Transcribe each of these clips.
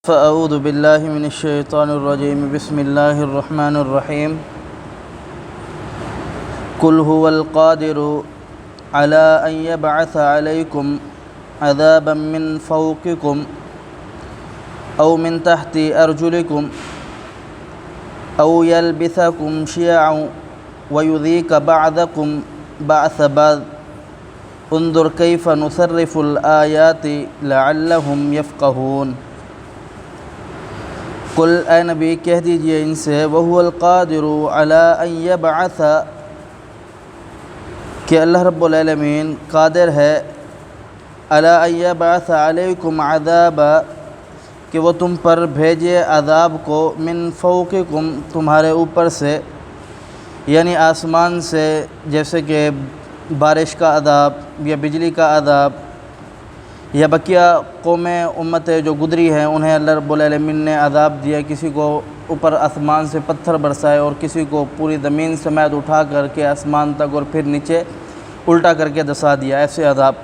فأعوذ بالله من الشيطان الرجيم بسم الله الرحمن الرحيم قل هو القادر على أن يبعث عليكم عذابا من فوقكم أو من تحت أرجلكم أو يلبثكم شيعا ويذيق بعضكم بعث بعض انظر كيف نصرف الآيات لعلهم يفقهون۔ قل اے نبی کہہ دیجئے ان سے وَهُوَ الْقَادِرُ عَلَىٰ أَن يَبْعَثَ کہ اللہ رب العالمین قادر ہے عَلَىٰ أَن يَبْعَثَ عَلَيْكُمْ عَذَابًا کہ وہ تم پر بھیجے عذاب کو من فوقکم تمہارے اوپر سے، یعنی آسمان سے، جیسے کہ بارش کا عذاب یا بجلی کا عذاب، یا بقیہ قومیں امتیں جو گزری ہیں انہیں اللہ رب العالمین نے عذاب دیا، کسی کو اوپر آسمان سے پتھر برسائے اور کسی کو پوری زمین سمیت اٹھا کر کے آسمان تک اور پھر نیچے الٹا کر کے دسا دیا، ایسے عذاب۔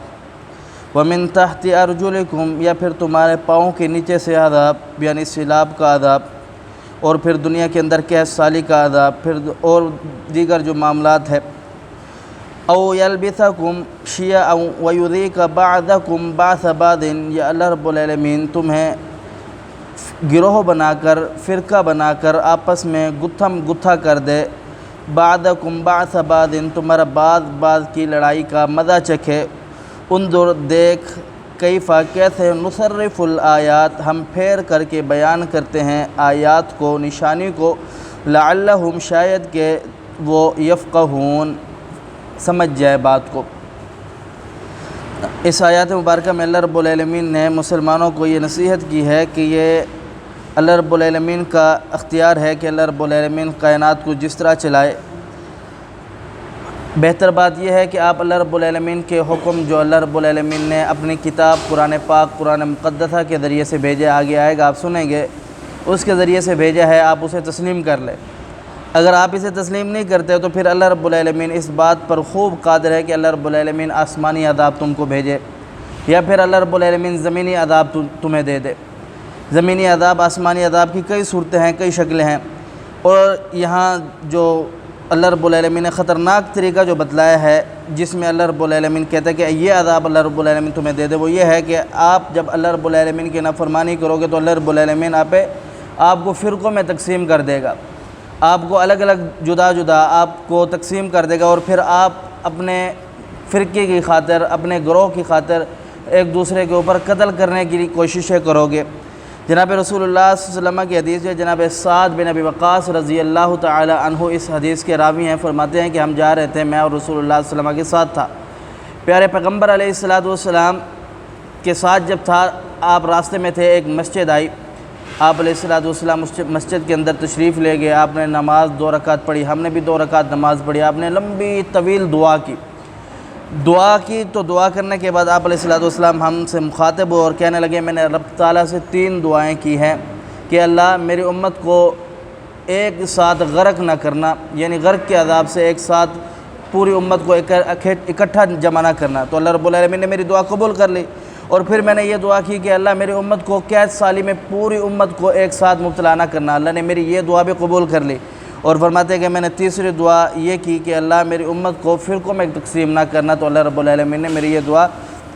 وَمِن تَحْتِ أَرْجُلِكُمْ یا پھر تمہارے پاؤں کے نیچے سے عذاب، یعنی سیلاب کا عذاب، اور پھر دنیا کے اندر قحط سالی کا عذاب، پھر اور دیگر جو معاملات ہے۔ او یلبثکم شیعا ویذیق بعضکم بعض بعض یا اللہ رب العالمین تمہیں گروہ بنا کر، فرقہ بنا کر آپس میں گتھم گتھا کر دے، بعضکم بعض بعض تمہارا بعض کی لڑائی کا مزہ چکھے۔ انظر دیکھ کیفا کیسے نصرف الآیات ہم پھیر کر کے بیان کرتے ہیں آیات کو، نشانی کو، لعلہم شاید کہ وہ یفقہون سمجھ جائے بات کو۔ اس آیات مبارکہ میں اللہ رب العالمین نے مسلمانوں کو یہ نصیحت کی ہے کہ یہ اللہ رب العالمین کا اختیار ہے کہ اللہ رب العالمین کائنات کو جس طرح چلائے۔ بہتر بات یہ ہے کہ آپ اللہ رب العالمین کے حکم جو اللہ رب العالمین نے اپنی کتاب قرآن پاک، قرآن مقدسہ کے ذریعے سے بھیجے، آگے آئے گا آپ سنیں گے، اس کے ذریعے سے بھیجا ہے، آپ اسے تسلیم کر لیں۔ اگر آپ اسے تسلیم نہیں کرتے تو پھر اللہ رب العالمین اس بات پر خوب قادر ہے کہ اللہ رب العالمین آسمانی عذاب تم کو بھیجے، یا پھر اللہ رب العالمین زمینی عذاب تمہیں دے دے۔ زمینی عذاب، آسمانی عذاب کی کئی صورتیں ہیں، کئی شکلیں ہیں، اور یہاں جو اللہ رب العالمین نے خطرناک طریقہ جو بتلایا ہے، جس میں اللہ رب العالمین کہتا ہے کہ یہ عذاب اللہ رب العالمین تمہیں دے دے، وہ یہ ہے کہ آپ جب اللہ رب العالمین کی نافرمانی کرو گے تو اللہ رب العالمین آپ کو فرقوں میں تقسیم کر دے گا، آپ کو الگ الگ جدا جدا آپ کو تقسیم کر دے گا، اور پھر آپ اپنے فرقے کی خاطر، اپنے گروہ کی خاطر ایک دوسرے کے اوپر قتل کرنے کی کوششیں کرو گے۔ جناب رسول اللہ صلی اللہ علیہ وسلم کی حدیث ہے، جناب سعد بن ابی وقاص رضی اللہ تعالی عنہ اس حدیث کے راوی ہیں، فرماتے ہیں کہ ہم جا رہے تھے، میں اور رسول اللہ صلی اللہ علیہ وسلم کے ساتھ تھا۔ پیارے پیغمبر علیہ السلام کے ساتھ جب تھا، آپ راستے میں تھے، ایک مسجد آئی، آپ علیہ السلام مسجد کے اندر تشریف لے گئے، آپ نے نماز 2 رکعت پڑھی، ہم نے بھی 2 رکعت نماز پڑھی، آپ نے لمبی طویل دعا کی تو دعا کرنے کے بعد آپ علیہ السلام ہم سے مخاطب ہوئے اور کہنے لگے میں نے رب تعالیٰ سے 3 دعائیں کی ہیں کہ اللہ میری امت کو ایک ساتھ غرق نہ کرنا، یعنی غرق کے عذاب سے ایک ساتھ پوری امت کو اکٹھا جمع نہ کرنا، تو اللہ رب العالمین نے میری دعا قبول کر لی۔ اور پھر میں نے یہ دعا کی کہ اللہ میری امت کو قحط سالی میں پوری امت کو ایک ساتھ مبتلا نہ کرنا، اللہ نے میری یہ دعا بھی قبول کر لی۔ اور فرماتے ہیں کہ میں نے تیسری دعا یہ کی کہ اللہ میری امت کو فرقوں میں تقسیم نہ کرنا، تو اللہ رب العالمین نے میری یہ دعا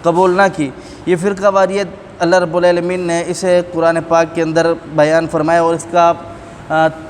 قبول نہ کی۔ یہ فرقہ واریت اللہ رب العالمین نے اسے قرآن پاک کے اندر بیان فرمایا، اور اس کا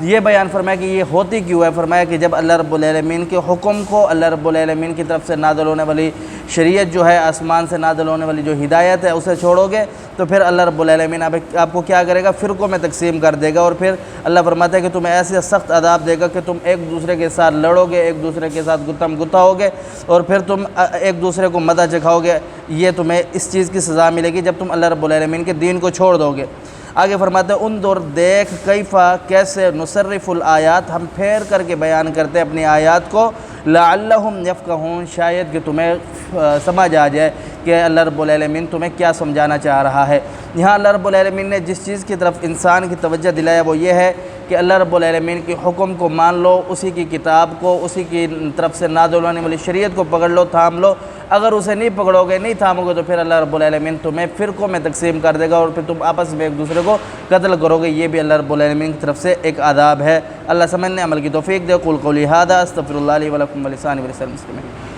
یہ بیان فرمایا کہ یہ ہوتی کیوں ہے۔ فرمایا کہ جب اللہ رب العالمین کے حکم کو، اللہ رب العالمین کی طرف سے نازل ہونے والی شریعت جو ہے، آسمان سے نازل ہونے والی جو ہدایت ہے، اسے چھوڑو گے تو پھر اللہ رب العالمین آپ کو کیا کرے گا؟ فرقوں میں تقسیم کر دے گا، اور پھر اللہ فرماتا ہے کہ تمہیں ایسے سخت عذاب دے گا کہ تم ایک دوسرے کے ساتھ لڑو گے، ایک دوسرے کے ساتھ گتھم گتھا ہوگے، اور پھر تم ایک دوسرے کو مزہ چکھاؤ گے۔ یہ تمہیں اس چیز کی سزا ملے گی جب تم اللہ رب العالمین کے دین کو چھوڑ دو گے۔ آگے فرماتے ہیں انظر دیکھ کیفا کیسے نصرف الآیات ہم پھیر کر کے بیان کرتے ہیں اپنی آیات کو، لعلہم یفقہون شاید کہ تمہیں سمجھ آ جائے کہ اللہ رب العالمین تمہیں کیا سمجھانا چاہ رہا ہے۔ یہاں اللہ رب العالمین نے جس چیز کی طرف انسان کی توجہ دلایا وہ یہ ہے کہ اللہ رب العالمین کے حکم کو مان لو، اسی کی کتاب کو، اسی کی طرف سے نازل ہونے والی شریعت کو پکڑ لو، تھام لو۔ اگر اسے نہیں پکڑو گے، نہیں تھامو گے، تو پھر اللہ رب العالمین تمہیں فرقوں میں تقسیم کر دے گا اور پھر تم آپس میں ایک دوسرے کو قتل کرو گے۔ یہ بھی اللہ رب العالمین کی طرف سے ایک عذاب ہے۔ اللہ سمجھنے عمل کی توفیق دے۔ قول قولی ھذا استغفر اللہ لی ولکم ولسائر المسلمین۔